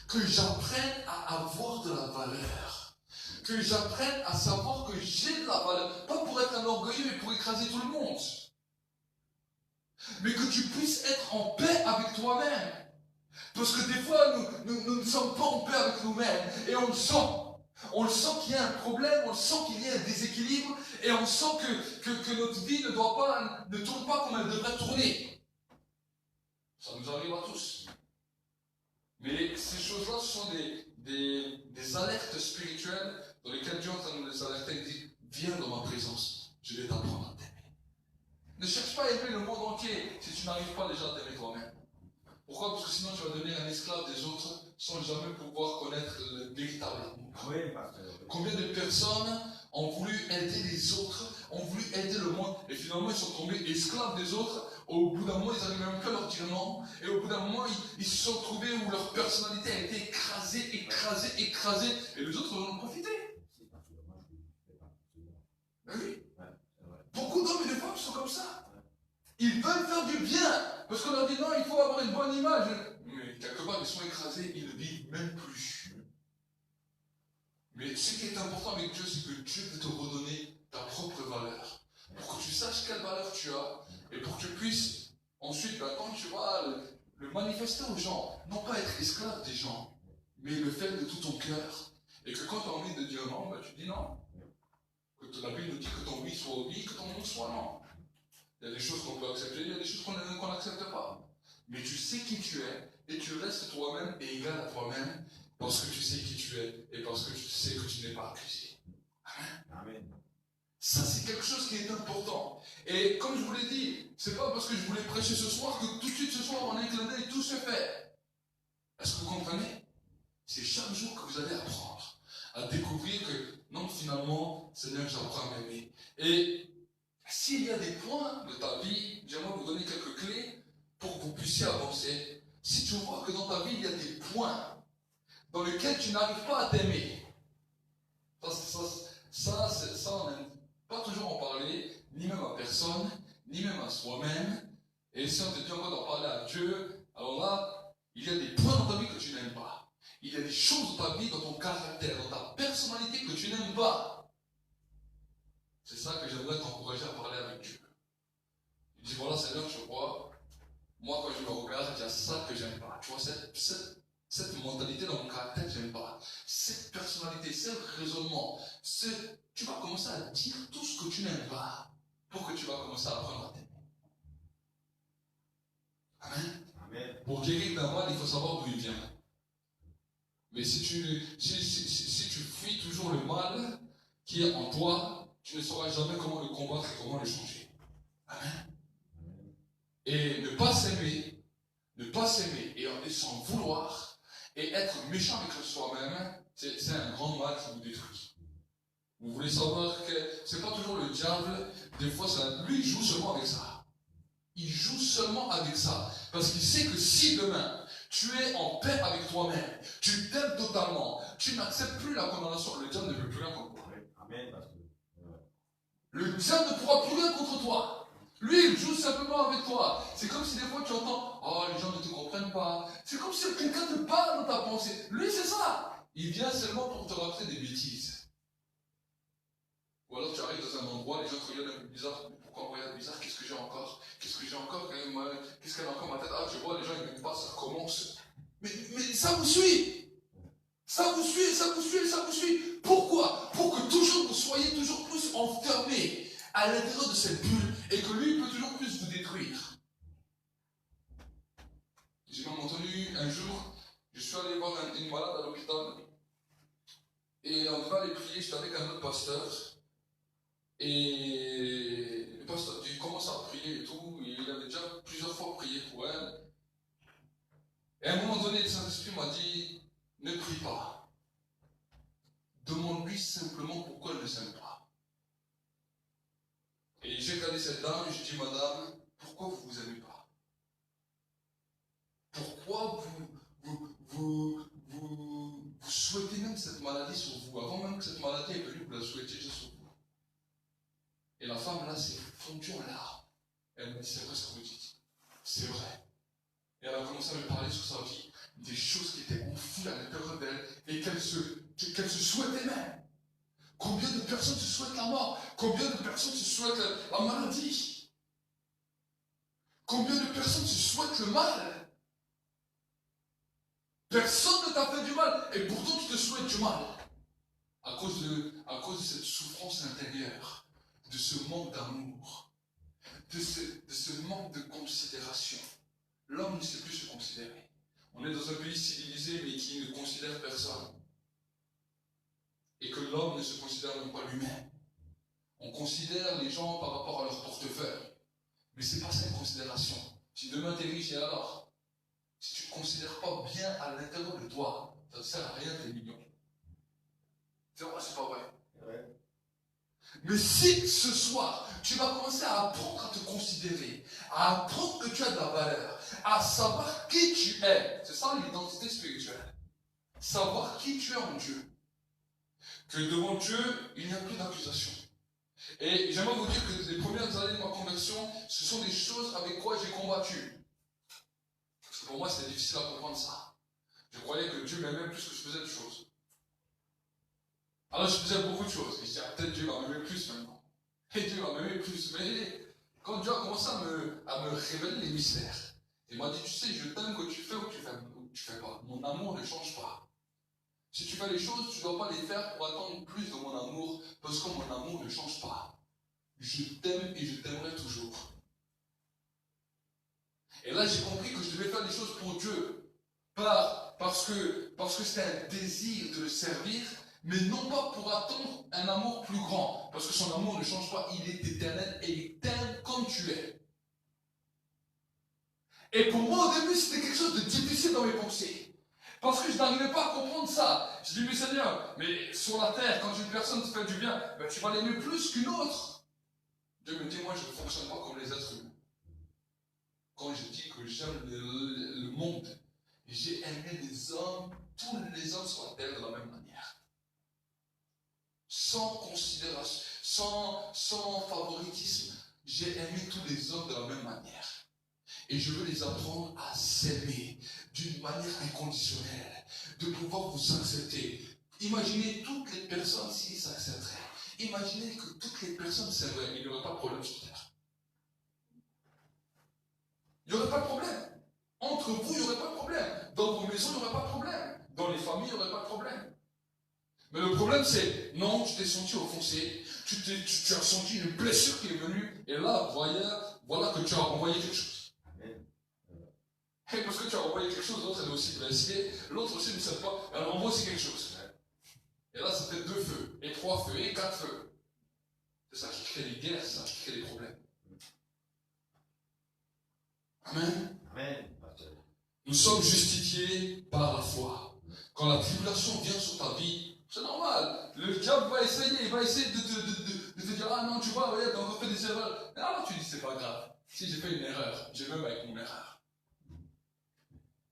Speaker 4: Que j'apprenne à avoir de la valeur. Que j'apprenne à savoir que j'ai de la valeur. Pas pour être un orgueilleux et pour écraser tout le monde. Mais que tu puisses être en paix avec toi-même. Parce que des fois, nous ne sommes pas en paix avec nous-mêmes. Et on le sent. On le sent qu'il y a un problème, on le sent qu'il y a un déséquilibre. Et on sent que notre vie ne tourne pas comme elle devrait tourner. Ça nous arrive à tous. Mais ces choses-là, ce sont des alertes spirituelles dans lesquelles Dieu est en train de nous les alerter et dit: viens dans ma présence, je vais t'apprendre à t'aimer. Ne cherche pas à aimer le monde entier si tu n'arrives pas déjà à t'aimer toi-même. Pourquoi? Parce que sinon tu vas devenir un esclave des autres sans jamais pouvoir connaître le véritable amour.
Speaker 3: Oui, pasteur.
Speaker 4: Combien de personnes ont voulu aider les autres, ont voulu aider le monde, et finalement ils sont tombés esclaves des autres. Au bout d'un moment, ils n'arrivaient même plus à leur dire non. Et au bout d'un moment, ils se sont trouvés où leur personnalité a été écrasée. Et les autres en ont profité. Ben oui. Beaucoup d'hommes et de femmes sont comme ça. Ils veulent faire du bien. Parce qu'on leur dit non, il faut avoir une bonne image. Mais quelque part, ils sont écrasés, ils ne vivent même plus. Mais ce qui est important avec Dieu, c'est que Dieu veut te redonner ta propre valeur. Pour que tu saches quelle valeur tu as. Et pour que tu puisses, ensuite, quand tu vas le manifester aux gens, non pas être esclave des gens, mais le faire de tout ton cœur. Et que quand tu as envie de dire non, tu dis non. Que la Bible nous dit que ton oui soit oui, que ton non soit non. Il y a des choses qu'on peut accepter, il y a des choses qu'on n'accepte pas. Mais tu sais qui tu es, et tu restes toi-même et égal à toi-même, parce que tu sais qui tu es, et parce que tu sais que tu n'es pas accusé. Amen.
Speaker 3: Amen.
Speaker 4: Ça, c'est quelque chose qui est important. Et comme je vous l'ai dit, c'est pas parce que je voulais prêcher ce soir que tout de suite ce soir, en un clin d'œil, tout se fait. Est-ce que vous comprenez? C'est chaque jour que vous allez apprendre à découvrir que, non, finalement, Seigneur, j'apprends à m'aimer. Et s'il y a des points de ta vie, j'aimerais vous donner quelques clés pour que vous puissiez avancer. Si tu vois que dans ta vie, il y a des points dans lesquels tu n'arrives pas à t'aimer, ça, on n'aime pas toujours en parler, ni même à personne, ni même à soi-même. Et si on te dit encore d'en parler à Dieu, alors là, il y a des points dans ta vie que tu n'aimes pas. Il y a des choses dans ta vie, dans ton caractère, dans ta personnalité que tu n'aimes pas. C'est ça que j'aimerais t'encourager à parler avec Dieu. Il dit, voilà Seigneur, je vois, moi quand je me regarde, il y a ça que j'aime pas. Tu vois, cette mentalité dans mon caractère, j'aime pas. Cette personnalité, ce raisonnement, tu vas commencer à dire tout ce que tu n'aimes pas pour que tu vas commencer à apprendre à t'aimer. Amen.
Speaker 3: Amen.
Speaker 4: Pour guérir d'un mal, il faut savoir d'où il vient. Mais si tu fuis toujours le mal qui est en toi, tu ne sauras jamais comment le combattre et comment le changer. Amen. Et ne pas s'aimer et s'en vouloir et être méchant avec soi-même, c'est un grand mal qui vous détruit. Vous voulez savoir que c'est pas toujours le diable, des fois lui il joue seulement avec ça. Il joue seulement avec ça. Parce qu'il sait que si demain tu es en paix avec toi-même, tu t'aimes totalement, tu n'acceptes plus la condamnation, le diable ne peut plus rien contre toi.
Speaker 3: Amen.
Speaker 4: Le diable ne pourra plus rien contre toi. Lui, il joue simplement avec toi. C'est comme si des fois tu entends, oh, les gens ne te comprennent pas. C'est comme si quelqu'un te parle dans ta pensée. Lui, c'est ça. Il vient seulement pour te rappeler des bêtises. Ou alors tu arrives dans un endroit, les gens te regardent un peu bizarre. Pourquoi on regarde bizarre? Qu'est-ce que j'ai encore? Qu'est-ce que j'ai encore quand même? Qu'est-ce qu'elle a encore ma tête? Ah, tu vois, les gens ils n'aiment pas, ça commence. Mais ça vous suit. Ça vous suit, ça vous suit, ça vous suit. Pourquoi? Pour que toujours vous soyez toujours plus enfermés à l'intérieur de cette bulle et que lui peut toujours plus vous détruire. J'ai même entendu un jour, je suis allé voir une malade à l'hôpital et on devait aller prier, j'étais avec un autre pasteur et le pasteur il commence à prier et tout, et il avait déjà plusieurs fois prié pour elle. Et à un moment donné, le Saint-Esprit m'a dit, ne prie pas. Demande-lui simplement pourquoi elle ne s'aime pas. Et j'ai regardé cette dame et j'ai dit, madame, pourquoi vous ne vous aimez pas? Pourquoi vous souhaitez même cette maladie sur vous? Avant même que cette maladie est venue, vous la souhaitiez juste sur vous. Et la femme là s'est fondue en larmes. Elle m'a dit, c'est vrai ce que vous dites. C'est vrai. Et elle a commencé à me parler sur sa vie, des choses qui étaient enfouies à l'intérieur d'elle et qu'elle se souhaitait même. Combien de personnes se souhaitent la mort? Combien de personnes se souhaitent la maladie? Combien de personnes se souhaitent le mal? Personne ne t'a fait du mal et pourtant tu te souhaites du mal. À cause de cette souffrance intérieure, de ce manque d'amour, de ce manque de considération. L'homme ne sait plus se considérer. On est dans un pays civilisé mais qui ne considère personne. Et que l'homme ne se considère même pas lui-même. On considère les gens par rapport à leur portefeuille. Mais ce n'est pas ça une considération. Si demain tu es riche, et alors? Si tu ne te considères pas bien à l'intérieur de toi, ça ne sert à rien tes millions. C'est vrai, c'est pas vrai.
Speaker 3: Ouais.
Speaker 4: Mais si ce soir, tu vas commencer à apprendre à te considérer, à apprendre que tu as de la valeur, à savoir qui tu es, c'est ça l'identité spirituelle. Savoir qui tu es en Dieu. Que devant Dieu, il n'y a plus d'accusation. Et j'aimerais vous dire que les premières années de ma conversion, ce sont des choses avec quoi j'ai combattu. Parce que pour moi, c'était difficile à comprendre ça. Je croyais que Dieu m'aimait plus que je faisais de choses. Alors je faisais beaucoup de choses. Et je disais, peut-être Dieu va m'aimer plus maintenant. Et Dieu va m'aimer plus. Mais quand Dieu a commencé à me révéler les mystères, il m'a dit, tu sais, je t'aime que tu fais ou tu fais pas. Mon amour ne change pas. Si tu fais les choses, tu ne dois pas les faire pour attendre plus de mon amour, parce que mon amour ne change pas. Je t'aime et je t'aimerai toujours. Et là, j'ai compris que je devais faire les choses pour Dieu. Parce que c'était un désir de le servir, mais non pas pour attendre un amour plus grand. Parce que son amour ne change pas, il est éternel et il t'aime comme tu es. Et pour moi, au début, c'était quelque chose de difficile dans mes pensées. Parce que je n'arrivais pas à comprendre ça. Je dis, mais Seigneur, mais sur la terre, quand une personne te fait du bien, ben, tu vas l'aimer plus qu'une autre. Dieu me dit, moi, je ne fonctionne pas comme les êtres humains. Quand je dis que j'aime le monde, j'ai aimé les hommes, tous les hommes sur la terre de la même manière. Sans considération, sans favoritisme, j'ai aimé tous les hommes de la même manière. Et je veux les apprendre à s'aimer d'une manière inconditionnelle, de pouvoir vous accepter. Imaginez toutes les personnes s'ils s'accepteraient. Imaginez que toutes les personnes s'aimeraient, il n'y aurait pas de problème sur terre. Il n'y aurait pas de problème. Entre vous, il n'y aurait pas de problème. Dans vos maisons, il n'y aurait pas de problème. Dans les familles, il n'y aurait pas de problème. Mais le problème, c'est, non, tu t'es senti offensé, tu as senti une blessure qui est venue, et là, voilà que tu as envoyé quelque chose. Et parce que tu as envoyé quelque chose, l'autre elle est aussi blessée, l'autre aussi ne sait pas, elle envoie aussi quelque chose. Et là, ça fait 2 feux, et 3 feux, et 4 feux. C'est ça qui crée les guerres, c'est ça qui crée les problèmes. Amen.
Speaker 3: Amen.
Speaker 4: Nous sommes justifiés par la foi. Quand la tribulation vient sur ta vie, c'est normal. Le diable va essayer, il va essayer de te dire, ah non, tu vois, regarde, t'as encore fait des erreurs. Mais alors tu dis, c'est pas grave. Si j'ai fait une erreur, je vais même avec mon erreur.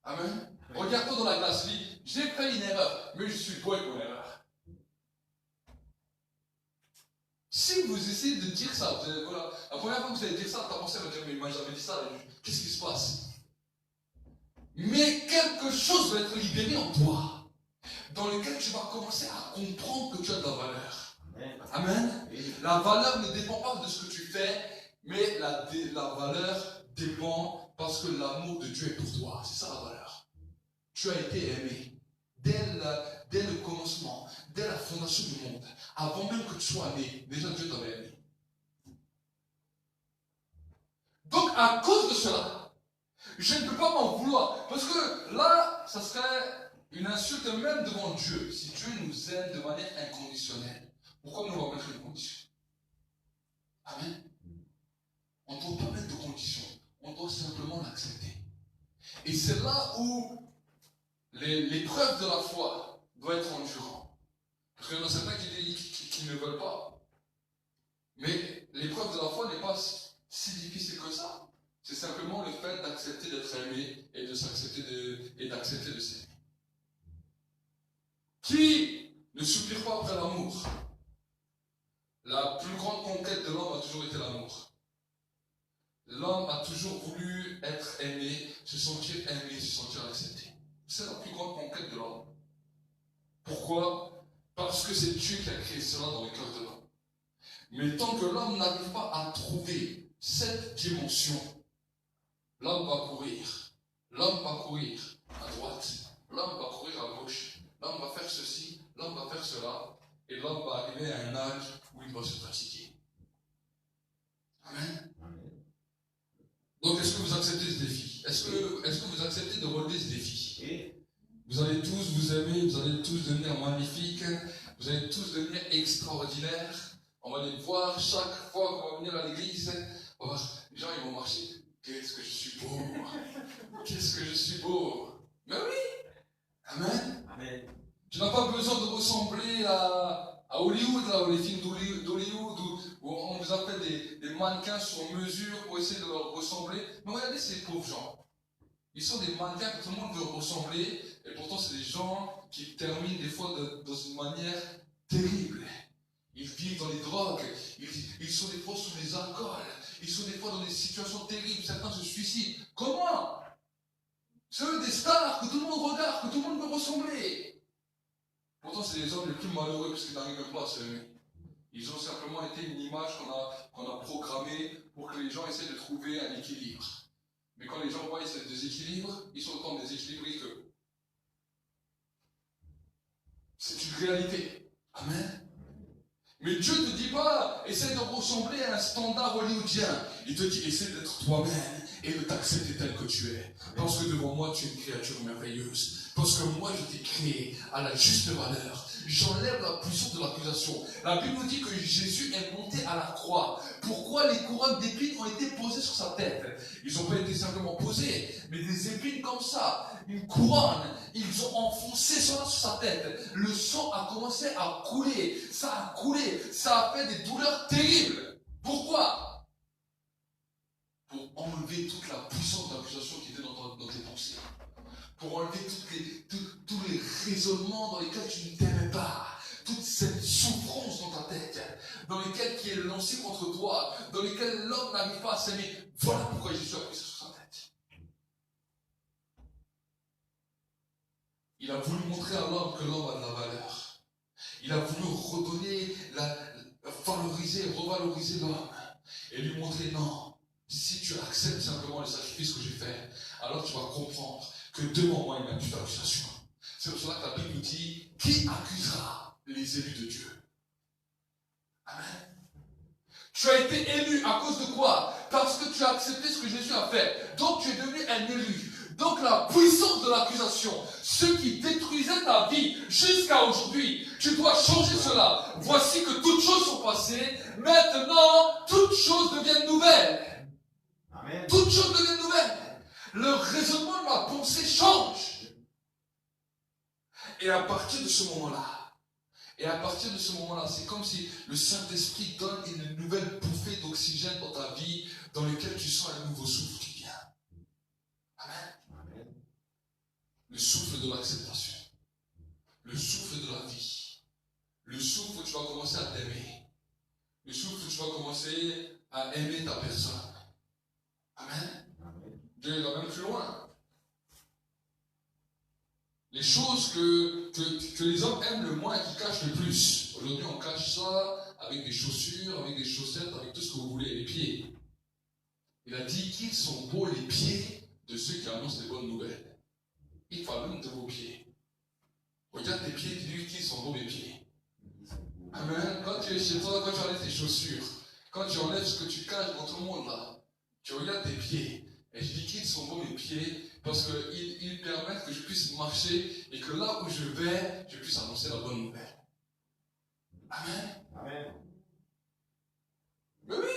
Speaker 4: Amen. Regarde-toi dans la glace, dis, j'ai fait une erreur, mais je suis beau avec mon erreur. Si vous essayez de dire ça, voilà, la première fois que vous allez dire ça, ta pensée va dire, mais il m'a jamais dit ça, qu'est-ce qui se passe? Mais quelque chose va être libéré en toi, dans lequel tu vas commencer à comprendre que tu as de la valeur. Amen. La valeur ne dépend pas de ce que tu fais, mais la valeur dépend parce que l'amour de Dieu est pour toi. C'est ça la valeur. Tu as été aimé dès le commencement, dès la fondation du monde. Avant même que tu sois né, déjà Dieu t'avait aimé. Donc à cause de cela, je ne peux pas m'en vouloir. Parce que là, ça serait une insulte même devant Dieu. Si Dieu nous aime de manière inconditionnelle, pourquoi nous va mettre une condition? Amen. On ne doit pas mettre de condition. On doit simplement l'accepter. Et c'est là où l'épreuve de la foi doit être endurant. Parce qu'il y en a certains qui ne veulent pas. Mais l'épreuve de la foi n'est pas si difficile que ça. C'est simplement le fait d'accepter d'être aimé et d'accepter de s'aimer. Qui ne soupire pas après l'amour? La plus grande conquête de l'homme a toujours été l'amour. L'homme a toujours voulu être aimé, se sentir aimé, se sentir accepté. C'est la plus grande conquête de l'homme. Pourquoi? Parce que c'est Dieu qui a créé cela dans le cœur de l'homme. Mais tant que l'homme n'arrive pas à trouver cette dimension, l'homme va courir. L'homme va courir à droite. L'homme va courir à gauche. L'homme va faire ceci. L'homme va faire cela. Et l'homme va arriver à un âge où il va se fatiguer. Amen. Donc, est-ce que vous acceptez ce défi? Est-ce que vous acceptez de relever ce défi?
Speaker 3: Oui.
Speaker 4: Vous allez tous vous aimer, vous allez tous devenir magnifiques, vous allez tous devenir extraordinaires. On va les voir chaque fois qu'on va venir à l'église. Les gens ils vont marcher. Qu'est-ce que je suis beau! Qu'est-ce que je suis beau! Mais oui! Amen!
Speaker 3: Amen.
Speaker 4: Tu n'as pas besoin de ressembler à Hollywood, là, ou les films d'Hollywood, où on vous appelle des mannequins sur mesure pour essayer de leur ressembler. Mais regardez ces pauvres gens. Ils sont des mannequins que tout le monde veut ressembler, et pourtant c'est des gens qui terminent des fois dans une manière terrible. Ils vivent dans les drogues, ils sont des fois sous les alcools, ils sont des fois dans des situations terribles, certains se suicident. Comment? C'est eux des stars que tout le monde regarde, que tout le monde veut ressembler. Pourtant, c'est les hommes les plus malheureux parce qu'ils n'arrivent même pas à s'aimer. Ils ont simplement été une image qu'on a programmée pour que les gens essaient de trouver un équilibre. Mais quand les gens voient ce déséquilibre, ils sont autant déséquilibrés qu'eux. C'est une réalité. Amen. Mais Dieu ne te dit pas, essaie de ressembler à un standard hollywoodien. Il te dit, essaie d'être toi-même, et de t'accepter tel que tu es. Parce que devant moi, tu es une créature merveilleuse. Parce que moi, je t'ai créé à la juste valeur. J'enlève la puissance de l'accusation. La Bible nous dit que Jésus est monté à la croix. Pourquoi les couronnes d'épines ont été posées sur sa tête? Ils n'ont pas été simplement posés, mais des épines comme ça, une couronne, ils ont enfoncé cela sur sa tête. Le sang a commencé à couler. Ça a coulé. Ça a fait des douleurs terribles. Pourquoi? Pour enlever toute la puissance de l'accusation qui était dans tes pensées. Pour enlever tous les raisonnements dans lesquels tu ne t'aimais pas. Toute cette souffrance dans ta tête, dans lesquelles qui est lancée contre toi, dans lesquelles l'homme n'arrive pas à s'aimer. Voilà pourquoi Jésus a pris ça sur sa tête. Il a voulu montrer à l'homme que l'homme a de la valeur. Il a voulu redonner, revaloriser l'homme. Et lui montrer, non, si tu acceptes simplement le sacrifice que j'ai fait, alors tu vas comprendre que devant moi, il n'y a plus d'accusation. C'est pour cela que la Bible nous dit, qui accusera les élus de Dieu? Amen. Tu as été élu à cause de quoi? Parce que tu as accepté ce que Jésus a fait. Donc tu es devenu un élu. Donc la puissance de l'accusation, ceux qui détruisaient ta vie jusqu'à aujourd'hui, tu dois changer cela. Voici que toutes choses sont passées. Maintenant, toutes choses deviennent nouvelles. Amen. Toutes choses deviennent nouvelles. Le raisonnement de ma pensée change. Et à partir de ce moment-là, c'est comme si le Saint-Esprit donne une nouvelle bouffée d'oxygène dans ta vie, dans laquelle tu sens un nouveau souffle qui vient. Amen. Amen. Le souffle de l'acceptation. Le souffle de la vie. Le souffle où tu vas commencer à t'aimer. Le souffle où tu vas commencer à aimer ta personne. Amen. Dieu va même plus loin. Les choses que les hommes aiment le moins et qui cachent le plus. Aujourd'hui, on cache ça avec des chaussures, avec des chaussettes, avec tout ce que vous voulez, les pieds. Il a dit qu'ils sont beaux les pieds de ceux qui annoncent les bonnes nouvelles. Il faut l'une de vos pieds. Regarde tes pieds, dis-lui qu'ils sont beaux mes pieds. Amen. Quand tu es chez toi, quand tu enlèves tes chaussures, quand tu enlèves ce que tu caches dans tout le monde là, tu regardes tes pieds. Et je dis qu'ils sont beaux mes pieds parce qu'ils permettent que je puisse marcher et que là où je vais, je puisse annoncer la bonne nouvelle. Amen. Amen. Mais oui.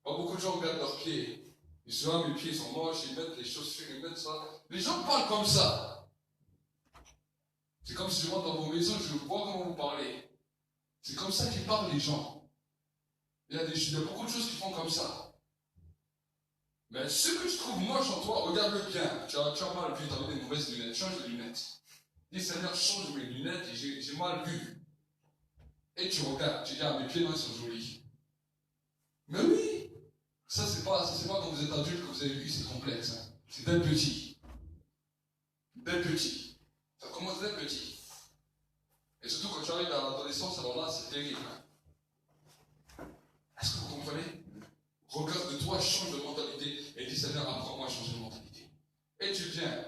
Speaker 4: Beaucoup de gens regardent leurs pieds. Ils se disent, mes pieds sont moches, ils mettent les chaussures, ils mettent ça. Les gens parlent comme ça. C'est comme si je rentre dans vos maisons, je vois comment vous parlez. C'est comme ça qu'ils parlent les gens. Il y a beaucoup de choses qui font comme ça. Mais ce que je trouve moche en toi, regarde-le bien. Tu as mal vu, tu as des mauvaises lunettes. Change de lunettes. Dis, Seigneur, change mes lunettes et j'ai mal vu. Et tu regardes, tu dis, mes pieds, ils sont jolis. Mais oui, ça, c'est pas quand vous êtes adulte que vous avez vu ces complexes. Hein. C'est dès petit. Dès petit. Ça commence dès petit. Et surtout quand tu arrives à l'adolescence, alors là, c'est terrible. Hein. Est-ce que vous comprenez? Regarde de toi, change de mentalité et dis, Seigneur, apprends-moi à changer de mentalité. Et tu viens.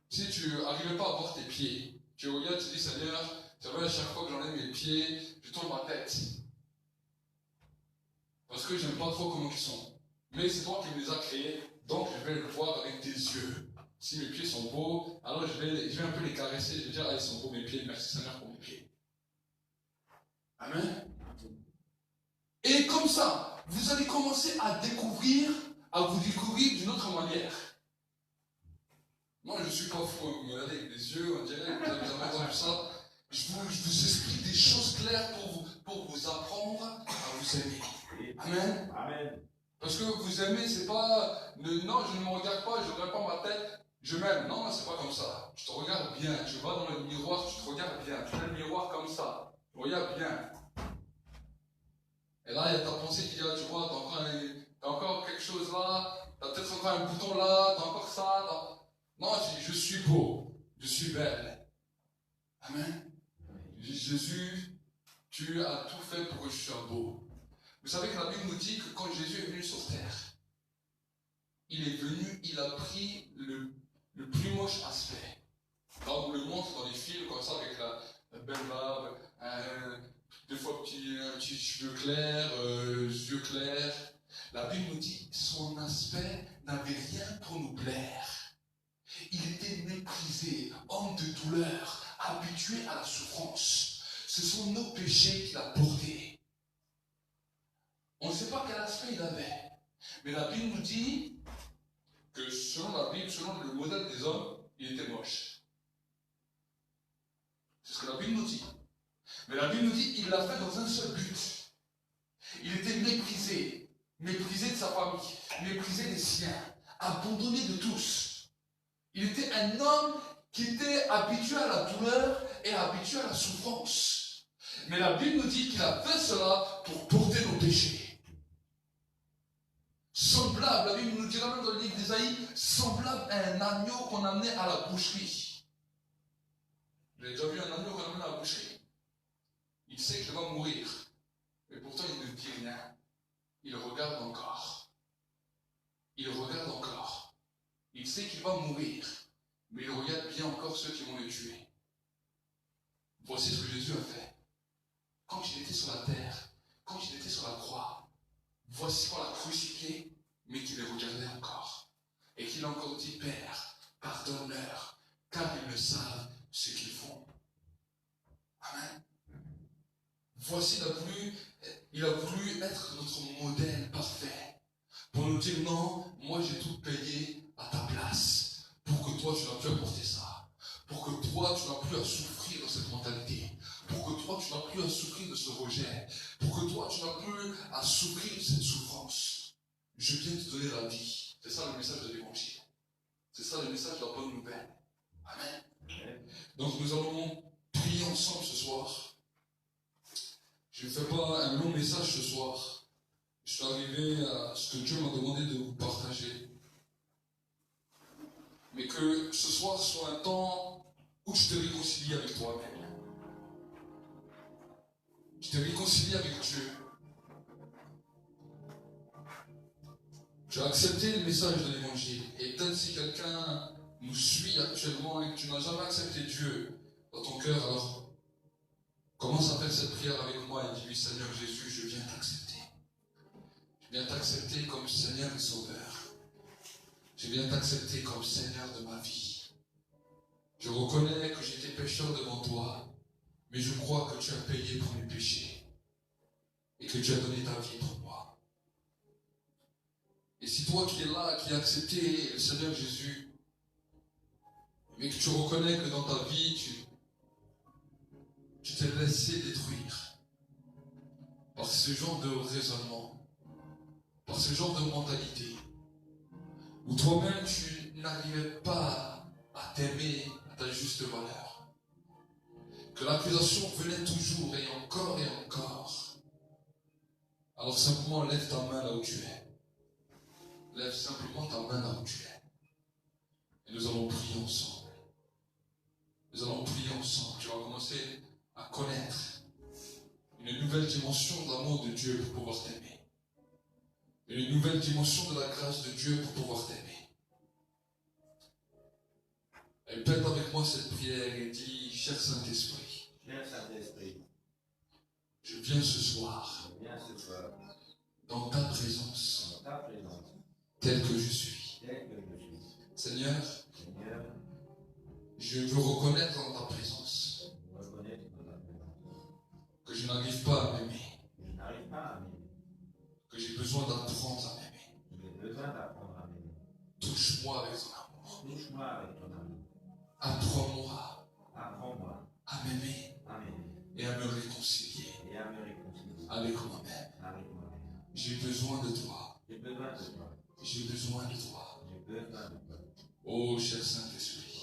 Speaker 4: Si tu n'arrives pas à voir tes pieds, tu regardes, tu dis, Seigneur, tu vois, à chaque fois que j'enlève mes pieds, je tourne ma tête. Parce que j'aime pas trop comment ils sont. Mais c'est toi qui me les as créés, donc je vais le voir avec tes yeux. Si mes pieds sont beaux, alors je vais un peu les caresser, je vais dire, ils sont beaux mes pieds, merci Seigneur pour mes pieds. Amen. Et comme ça, vous allez commencer à vous découvrir d'une autre manière. Moi, je ne suis pas fou, vous me regardez avec les yeux, on dirait que vous avez jamais entendu ça. Je vous explique des choses claires pour vous apprendre à vous aimer. Amen. Amen. Parce que vous aimer, c'est pas, non, je ne me regarde pas, je ne regarde pas ma tête, je m'aime. Non, c'est pas comme ça. Je te regarde bien, tu vas dans le miroir, tu te regardes bien. Tu fais le miroir comme ça, tu regardes bien. Et là, il y a ta pensée qui dit, tu vois, t'as encore quelque chose là, t'as peut-être encore un bouton là, t'as encore ça. Non, je suis beau, je suis belle. Amen. Jésus, tu as tout fait pour que je sois beau. Vous savez que la Bible nous dit que quand Jésus est venu sur terre, il est venu, il a pris le plus moche aspect. Quand on le montre dans les films comme ça avec la belle barbe, des fois petits cheveux clairs, yeux clairs. La Bible nous dit son aspect Ce sont nos péchés qu'il a portés. On ne sait pas quel aspect il avait. Mais la Bible nous dit que selon la Bible, selon le modèle des hommes, il était moche. C'est ce que la Bible nous dit. Mais la Bible nous dit qu'il l'a fait dans un seul but. Il était méprisé. Méprisé de sa famille. Méprisé des siens. Abandonné de tous. Il était un homme qui était habitué à la douleur et habitué à la souffrance. Mais la Bible nous dit qu'il a fait cela pour porter nos péchés. Semblable, la Bible nous dira même dans le livre d'Ésaïe, semblable à un agneau qu'on amenait à la boucherie. Vous avez déjà vu un agneau qu'on amène à la boucherie? Il sait qu'il va mourir, mais pourtant il ne dit rien. Il regarde encore. Il regarde encore. Il sait qu'il va mourir, mais il regarde bien encore ceux qui vont le tuer. Voici ce que Jésus a fait. Quand il était sur la terre, quand il était sur la croix, voici qu'on l'a crucifié, mais qu'il les regardait encore. Et qu'il a encore dit, Père, pardonne-leur, car ils ne savent ce qu'ils font. Amen. Voici, il a voulu être notre modèle parfait. Pour nous dire, non, moi j'ai tout payé à ta place. Pour que toi, tu n'as plus à porter ça. Pour que toi, tu n'as plus à souffrir de cette mentalité. Pour que toi, tu n'as plus à souffrir de ce rejet. Pour que toi, tu n'as plus à souffrir de cette souffrance. Je viens te donner la vie. C'est ça le message de l'évangile. C'est ça le message de la bonne nouvelle. Amen. Donc nous allons prier ensemble ce soir. Je ne fais pas un long message ce soir. Je suis arrivé à ce que Dieu m'a demandé de vous partager. Mais que ce soir soit un temps où tu te réconcilies avec toi-même. Tu te réconcilies avec Dieu. Tu as accepté le message de l'évangile. Et peut-être si quelqu'un nous suit actuellement et que tu n'as jamais accepté Dieu dans ton cœur, alors commence à faire cette prière avec moi et dis-lui, Seigneur Jésus, je viens t'accepter. Je viens t'accepter comme Seigneur et Sauveur. Je viens t'accepter comme Seigneur de ma vie. Je reconnais que j'étais pécheur devant toi, mais je crois que tu as payé pour mes péchés et que tu as donné ta vie pour moi. Et si toi qui es là, qui as accepté le Seigneur Jésus, mais que tu reconnais que dans ta vie, tu t'es laissé détruire par ce genre de raisonnement, par ce genre de mentalité, où toi-même tu n'arrivais pas à t'aimer à ta juste valeur, que l'accusation venait toujours et encore, alors simplement lève ta main là où tu es. Lève simplement ta main là où tu es. Et nous allons prier ensemble. Nous allons prier ensemble. Tu vas commencer à connaître une nouvelle dimension de l'amour de Dieu pour pouvoir t'aimer. Une nouvelle dimension de la grâce de Dieu pour pouvoir t'aimer. Répète avec moi cette prière et dis, cher Saint-Esprit, je viens ce soir dans ta présence, tel que je suis. Seigneur, je veux reconnaître dans ta présence que je n'arrive pas à m'aimer, que j'ai besoin d'apprendre à m'aimer. Touche-moi avec ton amour. Apprends-moi à m'aimer et à me réconcilier avec moi-même. J'ai besoin de toi. J'ai besoin de toi. Oh, cher Saint-Esprit,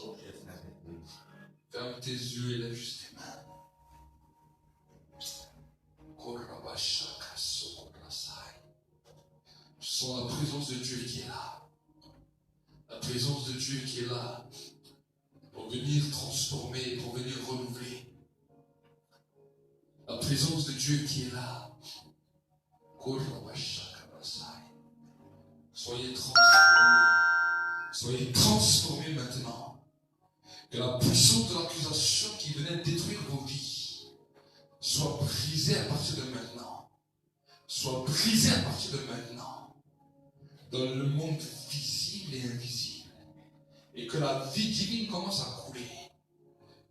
Speaker 4: ferme tes yeux et lève juste tes mains. Je sens la présence de Dieu qui est là. La présence de Dieu qui est là pour venir transformer, pour venir renouveler. La présence de Dieu qui est là. Soyez transformés. Soyez transformés maintenant. Que la puissance de l'accusation qui venait détruire vos vies soit brisée à partir de maintenant. Soit brisée à partir de maintenant. Dans le monde visible et invisible. Et que la vie divine commence à couler.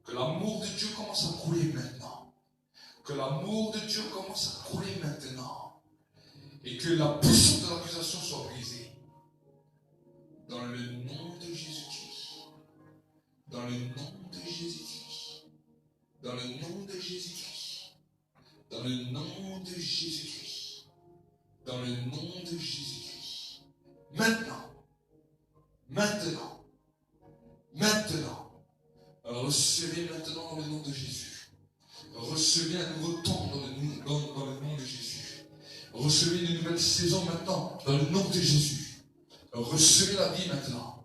Speaker 4: Que l'amour de Dieu commence à couler maintenant. que l'amour de Dieu commence à couler maintenant et que la puissance de l'accusation soit brisée. Dans le nom de Jésus-Christ. Dans le nom de Jésus-Christ. Dans le nom de Jésus-Christ. Dans le nom de Jésus-Christ. Dans le nom de Jésus-Christ. Maintenant. Maintenant. Maintenant. Recevez maintenant dans le nom de Jésus. Recevez un nouveau temps dans le nom de Jésus. Recevez une nouvelle saison maintenant dans le nom de Jésus. Recevez la vie maintenant.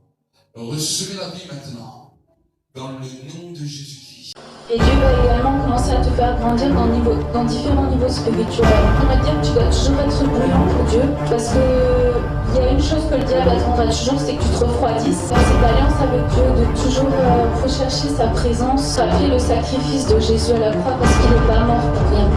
Speaker 4: Recevez la vie maintenant dans le nom de Jésus-Christ.
Speaker 1: Et Dieu va également commencer à te faire grandir dans différents niveaux spirituels. On va dire que tu dois toujours être bouillant pour Dieu, parce que il y a une chose que le diable attendra toujours, c'est que tu te refroidisses. Dans cette alliance avec Dieu, de toujours rechercher sa présence, rappeler le sacrifice de Jésus à la croix, parce qu'il n'est pas mort pour rien.